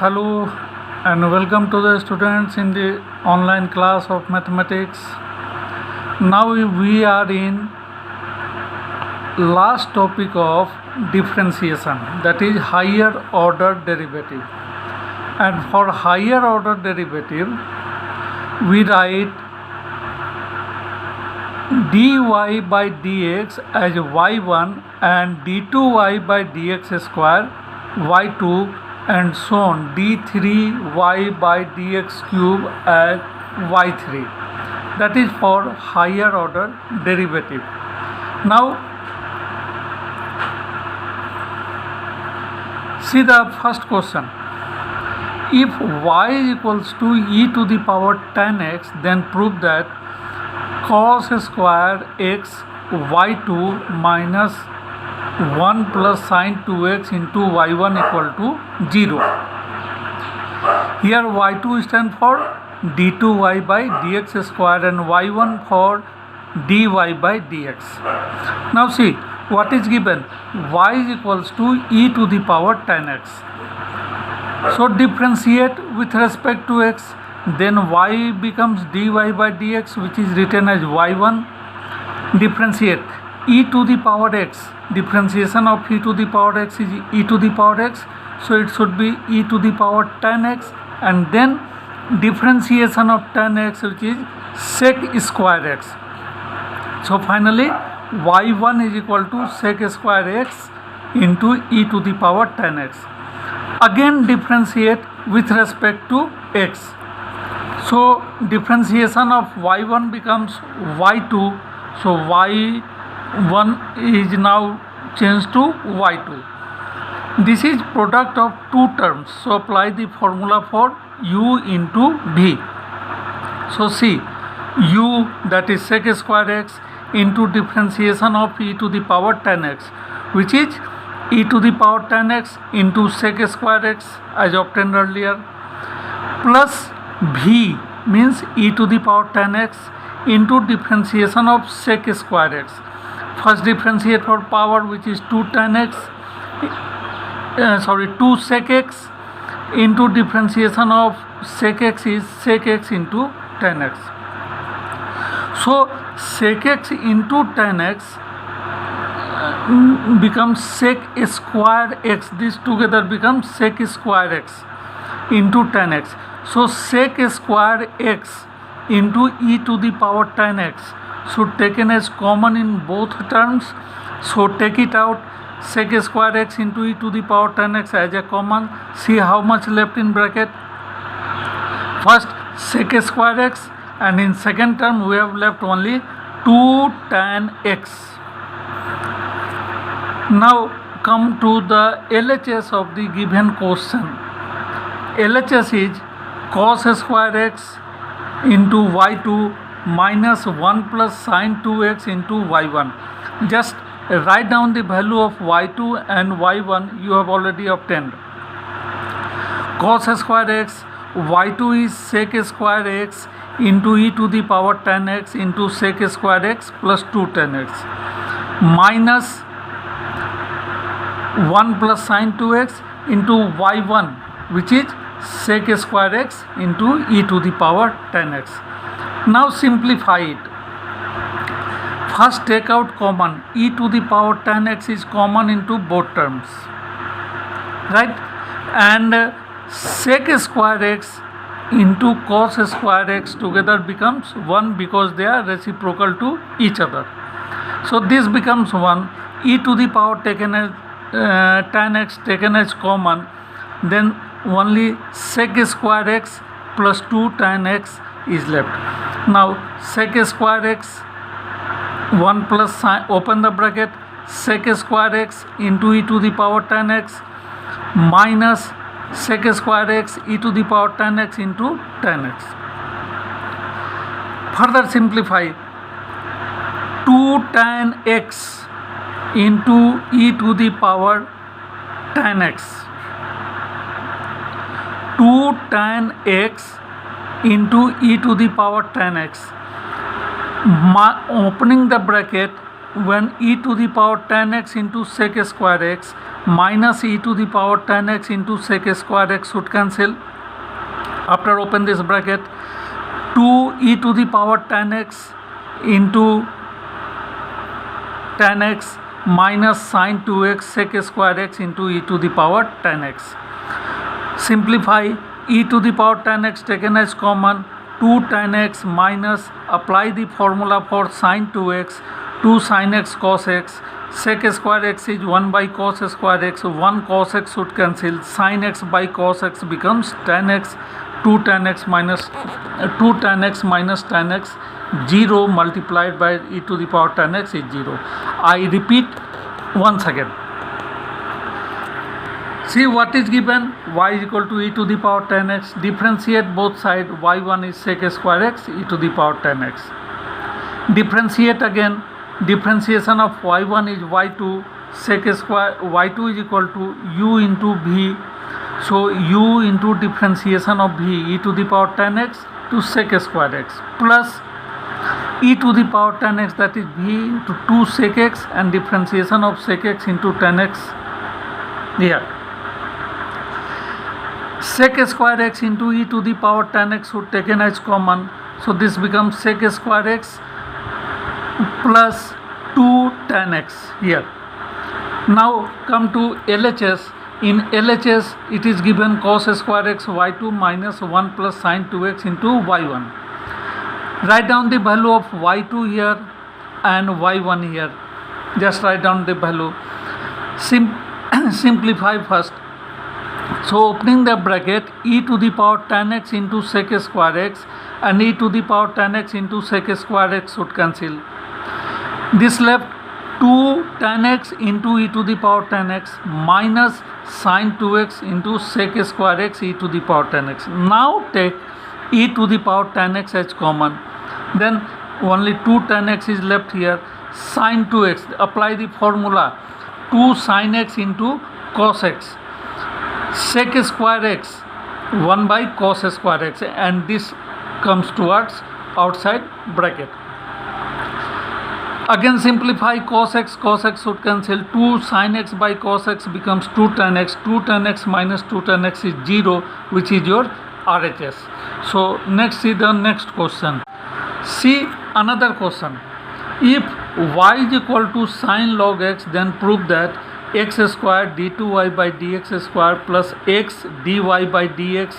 Hello and welcome to the students in the online class of mathematics. Now we are in last topic of differentiation, that is higher order derivative. And for higher order derivative we write dy by dx as y1 and d2y by dx square y2 and so on d3y by dx cube as y3. That is for higher order derivative. Now see the first question. If y is equals to e to the power 10x, then prove that cos square x y2 minus 1 plus sin 2x into y1 equal to 0. Here y2 stands for d2y by dx square and y1 for dy by dx. Now see what is given. Y is equals to e to the power 10x. So differentiate with respect to x, then y becomes dy by dx, which is written as y1. Differentiate e to the power x. Differentiation of e to the power x is e to the power x, so it should be e to the power 10x, and then differentiation of 10x, which is sec square x. So finally y1 is equal to sec square x into e to the power 10x. Again differentiate with respect to x. So differentiation of y1 becomes y2, so y1 is now changed to y2. This is product of two terms, so apply the formula for u into v. So see u, that is sec square x, into differentiation of e to the power 10x, which is e to the power 10x into sec square x as obtained earlier, plus v means e to the power 10x into differentiation of sec square x. First differentiate for power, which is 2 sec x into differentiation of sec x is sec x into 10x. So sec x into 10x becomes sec square x. This together becomes sec square x into 10x. So sec square x into e to the power 10x should taken as common in both terms. So take it out, sec square x into e to the power 10x as a common. See how much left in bracket. First sec square x, and in second term we have left only 2 tan x. Now come to the LHS of the given question. LHS is cos square x into y2 minus 1 plus sin 2x into y1. Just write down the value of y2 and y1 you have already obtained. Cos square x, y2 is sec square x into e to the power 10x into sec square x plus 2 tan x, minus 1 plus sin 2x into y1, which is sec square x into e to the power 10x. Now simplify it. First take out common. E to the power 10x is common into both terms, right? And sec square x into cos square x together becomes 1 because they are reciprocal to each other. So this becomes 1. E to the power taken as 10x taken as common, then only sec square x plus 2 tan x is left. Now sec square x 1 plus sin, open the bracket, sec square x into e to the power 10x minus sec square x e to the power 10x into 10x. Further simplify, 2 tan x into e to the power 10x. 2 tan x into e to the power 10x. Opening the bracket, when e to the power 10x into sec square x, minus e to the power 10x into sec square x should cancel. After open this bracket, 2 e to the power 10x into 10x minus sine 2x sec square x into e to the power 10x. Simplify, e to the power 10x taken as common, 2 tan x minus, apply the formula for sine 2x, 2 sin x cos x, sec square x is 1 by cos square x, 1 cos x should cancel, sin x by cos x becomes tan x, 2 tan x minus tan x, 0 multiplied by e to the power tan x is 0. I repeat once again. See what is given, y is equal to e to the power 10x, differentiate both sides, y1 is sec square x, e to the power 10x. Differentiate again, differentiation of y1 is y2, sec square, y2 is equal to u into v, so u into differentiation of v, e to the power 10x to sec square x, plus e to the power 10x, that is v into 2 sec x, and differentiation of sec x into 10x here. Sec square x into e to the power 10x should taken as common, so this becomes sec square x plus 2 tan x here. Now come to LHS. In LHS it is given cos square x y2 minus 1 plus sin 2x into y1. Write down the value of y2 here and y1 here. Just write down the value. Simplify first. So opening the bracket, e to the power tan x into sec square x and e to the power tan x into sec square x should cancel. This left 2 tan x into e to the power tan x minus sin 2x into sec square x e to the power tan x. Now take e to the power tan x as common. Then only 2 tan x is left here. Sin 2x, apply the formula, 2 sin x into cos x, sec square x 1 by cos square x, and this comes towards outside bracket. Again simplify, cos x should cancel, 2 sin x by cos x becomes 2 tan x, 2 tan x minus 2 tan x is 0, which is your RHS. So next see the next question. See another question. If y is equal to sin log x, then prove that x square d2y by dx square plus x dy by dx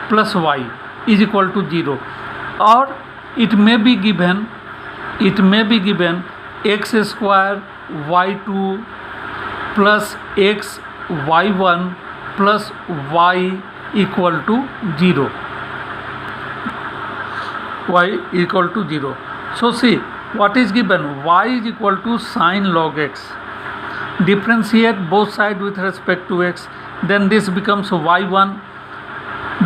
plus y is equal to 0. Or it may be given x square y2 plus x y1 plus y equal to 0. Y equal to 0. So see what is given, y is equal to sin log x. Differentiate both sides with respect to x, then this becomes y1.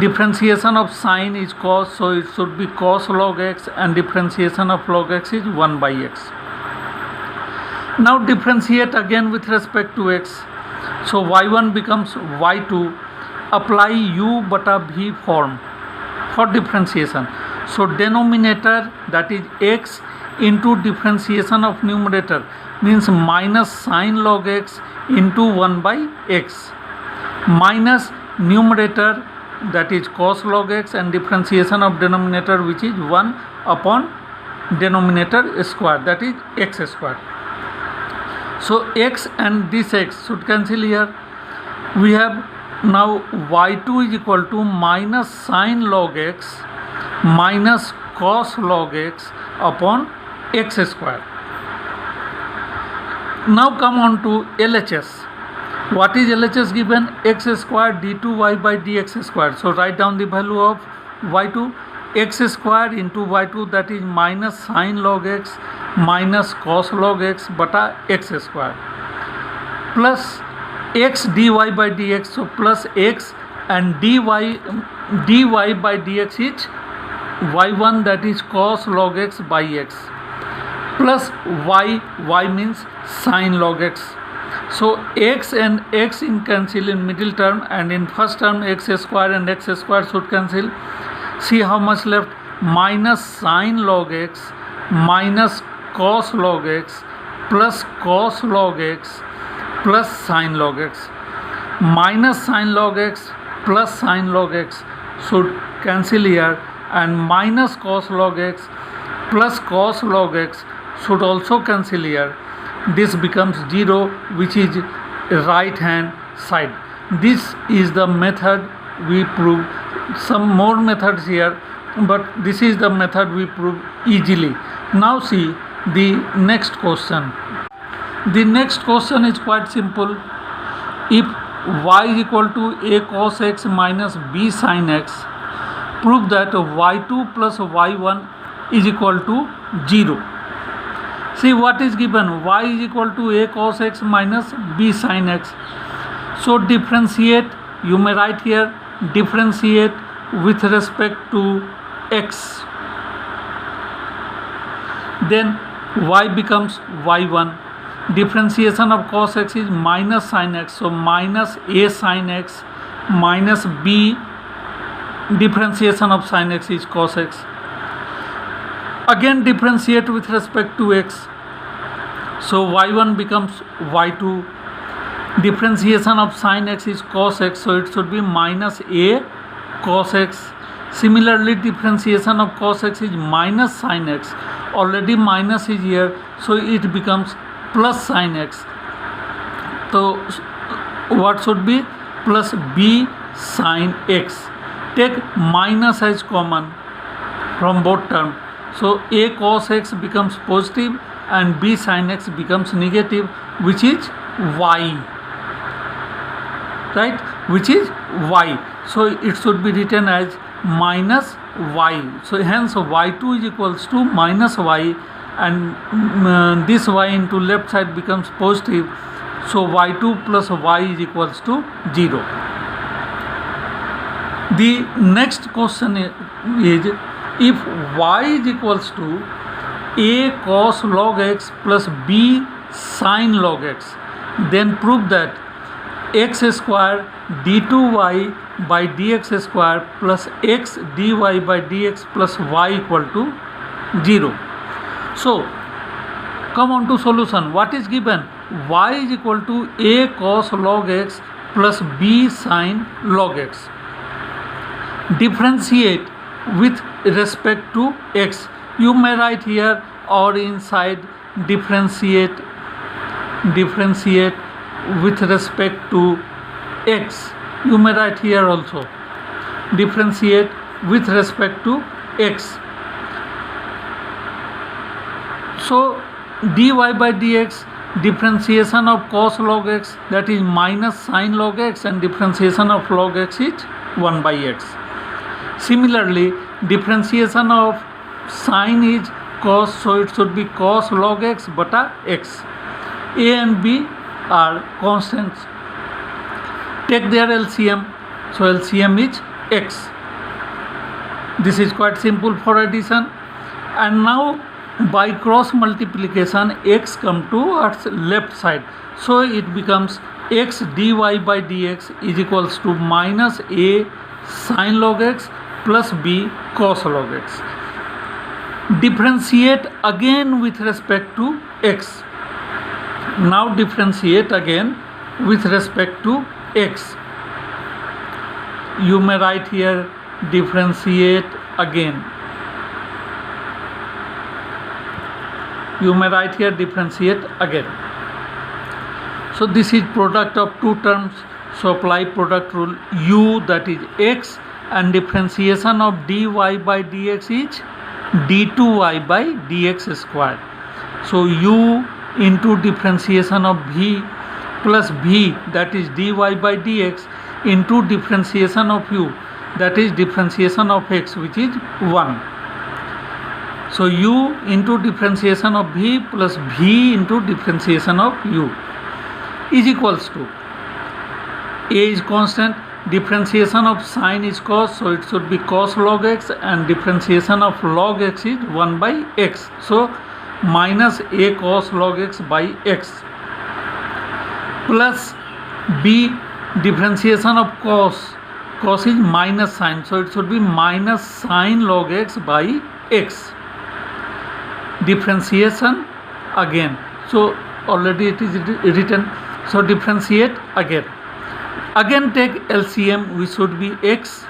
Differentiation of sine is cos, so it should be cos log x, and differentiation of log x is 1 by x. Now differentiate again with respect to x, so y1 becomes y2. Apply u bata v form for differentiation. So denominator, that is x, into differentiation of numerator means minus sin log x into 1 by x, minus numerator, that is cos log x, and differentiation of denominator, which is 1 upon denominator square, that is x square. So x and this x should cancel here. We have now y2 is equal to minus sin log x minus cos log x upon x square. Now come on to LHS. What is LHS given? X square d2y by dx square. So write down the value of y2, x square into y2, that is minus sin log x minus cos log x bata x square, plus x dy by dx, so plus x, and dy by dx is y1, that is cos log x by x, plus y means sin log x. So x and x in cancel in middle term, and in first term x square and x square should cancel. See how much left, minus sin log x minus cos log x plus cos log x plus sin log x, minus sin log x plus sin log x should cancel here, and minus cos log x plus cos log x should also cancel here. This becomes 0, which is right hand side. This is the method we prove. Some more methods here, but this is the method we prove easily. Now see the next question. The next question is quite simple. If y is equal to a cos x minus b sin x, prove that y2 plus y1 is equal to 0. See what is given, y is equal to a cos x minus b sin x. So differentiate, you may write here, differentiate with respect to x. Then y becomes y1. Differentiation of cos x is minus sin x. So minus a sin x minus b, differentiation of sin x is cos x. Again differentiate with respect to x. So y1 becomes y2. Differentiation of sin x is cos x, so it should be minus a cos x. Similarly, differentiation of cos x is minus sin x. Already minus is here, so it becomes plus sin x. So what should be? Plus b sin x. Take minus as common from both terms. So a cos x becomes positive and b sin x becomes negative, which is y. Right, which is y. So it should be written as minus y. So hence y2 is equals to minus y, and this y into left side becomes positive. So y2 plus y is equals to 0. The next question is, if y is equals to a cos log x plus b sin log x, then prove that x square d2y by dx square plus x dy by dx plus y equal to 0. So come on to solution. What is given? Y is equal to a cos log x plus b sin log x. Differentiate with respect to x. You may write here or inside differentiate with respect to x. You may write here also differentiate with respect to x. So dy by dx, differentiation of cos log x, that is minus sin log x, and differentiation of log x is 1 by x. Similarly, differentiation of sin is cos, so it should be cos log x bata x. A and b are constants. Take their LCM. So LCM is x. This is quite simple for addition. And now by cross multiplication, x come towards left side. So it becomes x dy by dx is equals to minus a sin log x plus b cos log x. Differentiate again with respect to x. Now differentiate again with respect to x. You may write here differentiate again. You may write here differentiate again. So this is product of two terms. So apply product rule. U, that is x, and differentiation of dy by dx is d2y by dx square. So u into differentiation of v plus v, that is dy by dx, into differentiation of u, that is differentiation of x, which is 1. So u into differentiation of v plus v into differentiation of u is equals to, a is constant, differentiation of sin is cos, so it should be cos log x, and differentiation of log x is 1 by x. So minus a cos log x by x plus b, differentiation of cos is minus sin, so it should be minus sin log x by x. Differentiation again, so already it is written So differentiate again. Again take LCM, which should be x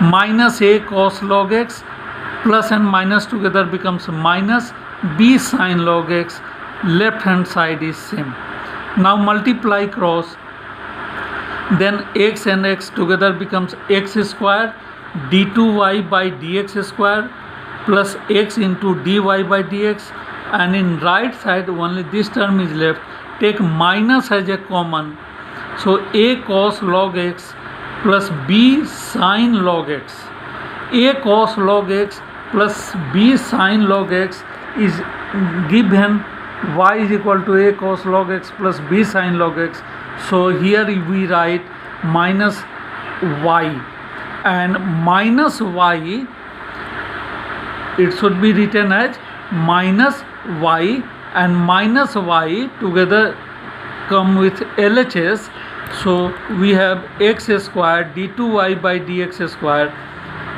minus a cos log x, plus and minus together becomes minus b sin log x. Left hand side is same. Now multiply cross, then x and x together becomes x square d2y by dx square plus x into dy by dx, and in right side only this term is left. Take minus as a common, so a cos log x plus b sin log x. A cos log x plus b sin log x is given y is equal to a cos log x plus b sin log x. So here we write minus y, and minus y, it should be written as minus y, and minus y together come with LHS. So we have x square d2y by dx square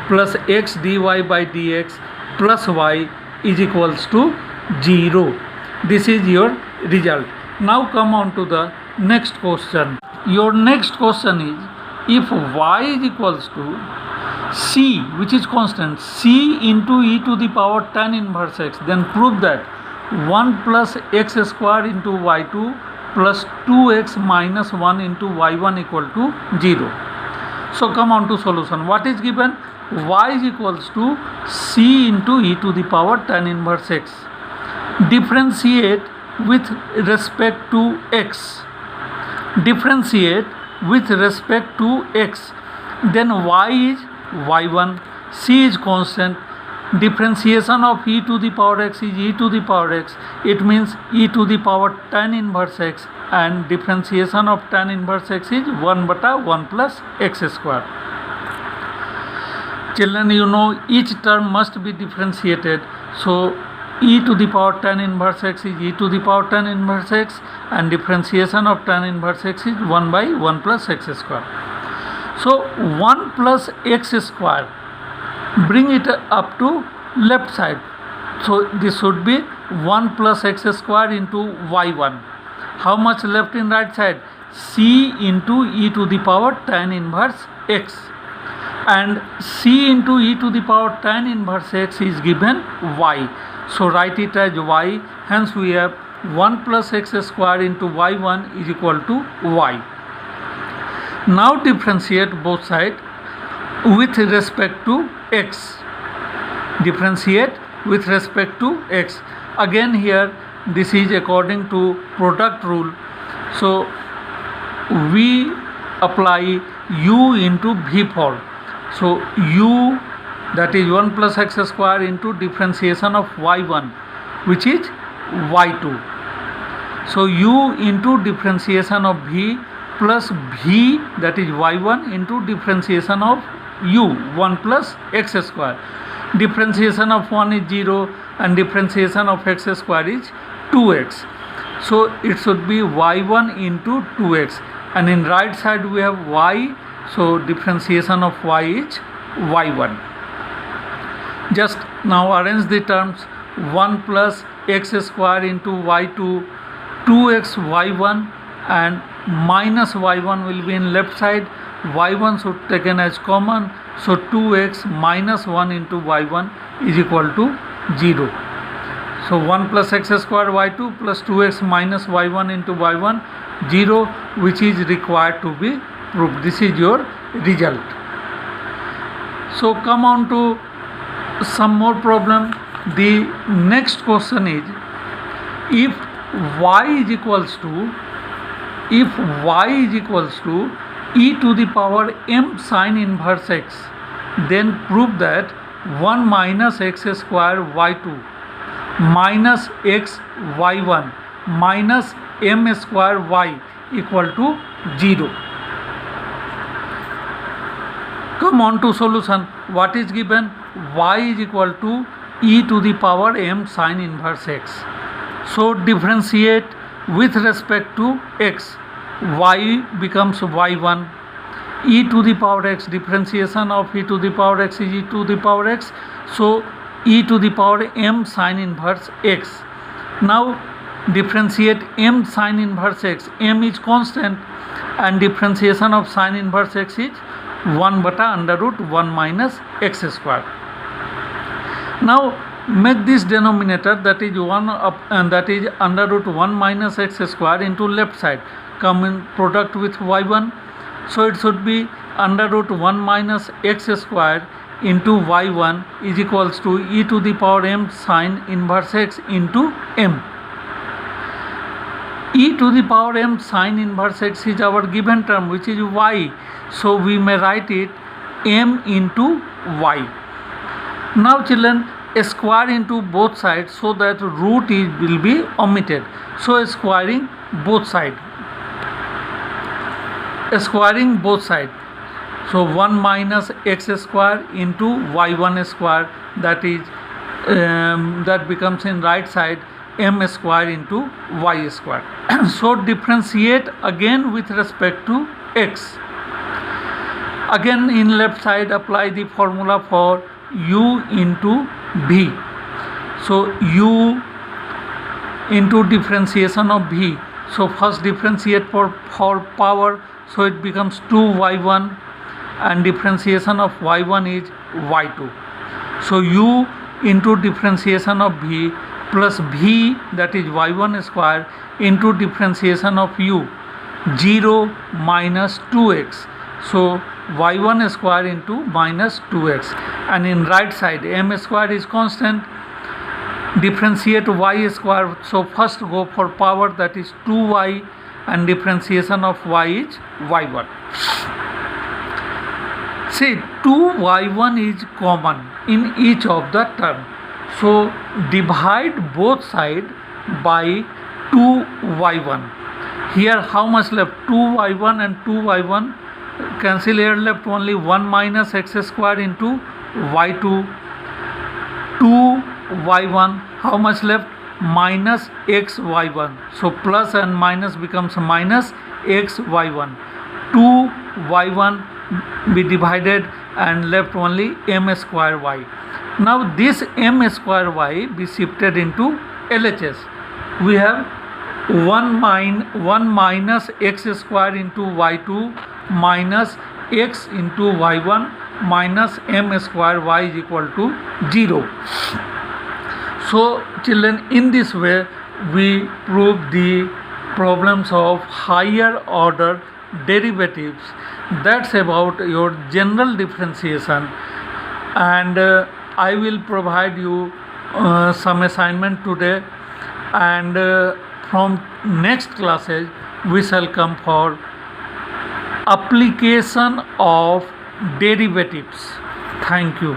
plus x dy by dx plus y is equals to 0. This is your result. Now come on to the next question. Your next question is, if y is equals to c, which is constant, c into e to the power tan inverse x, then prove that 1 plus x square into y2 plus 2x minus 1 into y1 equal to 0. So come on to solution. What is given? Y is equals to c into e to the power tan inverse x. Differentiate with respect to x. Differentiate with respect to x. Then y is y1, c is constant. Differentiation of e to the power x is e to the power x. It means e to the power tan inverse x, and differentiation of tan inverse x is 1 bata 1 plus x square. Children, you know each term must be differentiated. So e to the power tan inverse x is e to the power tan inverse x, and differentiation of tan inverse x is 1 by 1 plus x square. So 1 plus x square, bring it up to left side. So this should be 1 plus x square into y1. How much left in right side? C into e to the power tan inverse x, and c into e to the power tan inverse x is given y. So write it as y. Hence we have 1 plus x square into y1 is equal to y. Now differentiate both sides with respect to x. Differentiate with respect to x. Again here this is according to product rule. So we apply u into v4. So u, that is 1 plus x square into differentiation of y1, which is y2. So u into differentiation of v plus v, that is y1, into differentiation of u, 1 plus x square. Differentiation of 1 is 0 and differentiation of x square is 2x. So it should be y1 into 2x, and in right side we have y. So differentiation of y is y1. Just now arrange the terms. 1 plus x square into y2, 2x y1, and minus y1 will be in left side. Y1 should taken as common. So 2x minus 1 into y1 is equal to 0. So 1 plus x square y2 plus 2x minus y1 into y1, 0, which is required to be proved. This is your result. So come on to some more problem. The next question is, if y is equals to e to the power m sin inverse x, then prove that 1 minus x square y2 minus x y1 minus m square y equal to 0. Come on to solution. What is given? Y is equal to e to the power m sin inverse x. So differentiate with respect to x. Y becomes y1. E to the power x, differentiation of e to the power x is e to the power x. So e to the power m sin inverse x. Now differentiate m sin inverse x. M is constant and differentiation of sin inverse x is 1 bata under root 1 minus x square. Now make this denominator, that is 1 up and that is under root 1 minus x square, into left side, come in product with y1. So it should be under root 1 minus x square into y1 is equals to e to the power m sin inverse x into m. E to the power m sin inverse x is our given term, which is y. So we may write it m into y. Now children, a square into both sides so that root will be omitted. So squaring both sides. Squaring both sides. So 1 minus x square into y1 square, that is that becomes in right side m square into y square. So differentiate again with respect to x. Again in left side apply the formula for u into v. So u into differentiation of v. So first differentiate for power, so it becomes 2y1 and differentiation of y1 is y2. So u into differentiation of v plus v, that is y1 square, into differentiation of u, 0 minus 2x. So y1 square into minus 2x, and in right side m square is constant, differentiate y square. So first go for power, that is 2y, and differentiation of y is y1. See, 2y1 is common in each of the term. So divide both sides by 2y1. Here how much left? 2y1 and 2y1 cancel, here left only 1 minus x square into y2. 2y1, how much left? Minus xy1. So plus and minus becomes minus xy1. 2y1 be divided and left only m square y. Now this m square y be shifted into LHS. We have 1 minus x square into y2 minus x into y1 minus m square y is equal to 0. So children, in this way we prove the problems of higher order derivatives. That's about your general differentiation, and I will provide you some assignment today, and from next classes we shall come for application of derivatives. Thank you.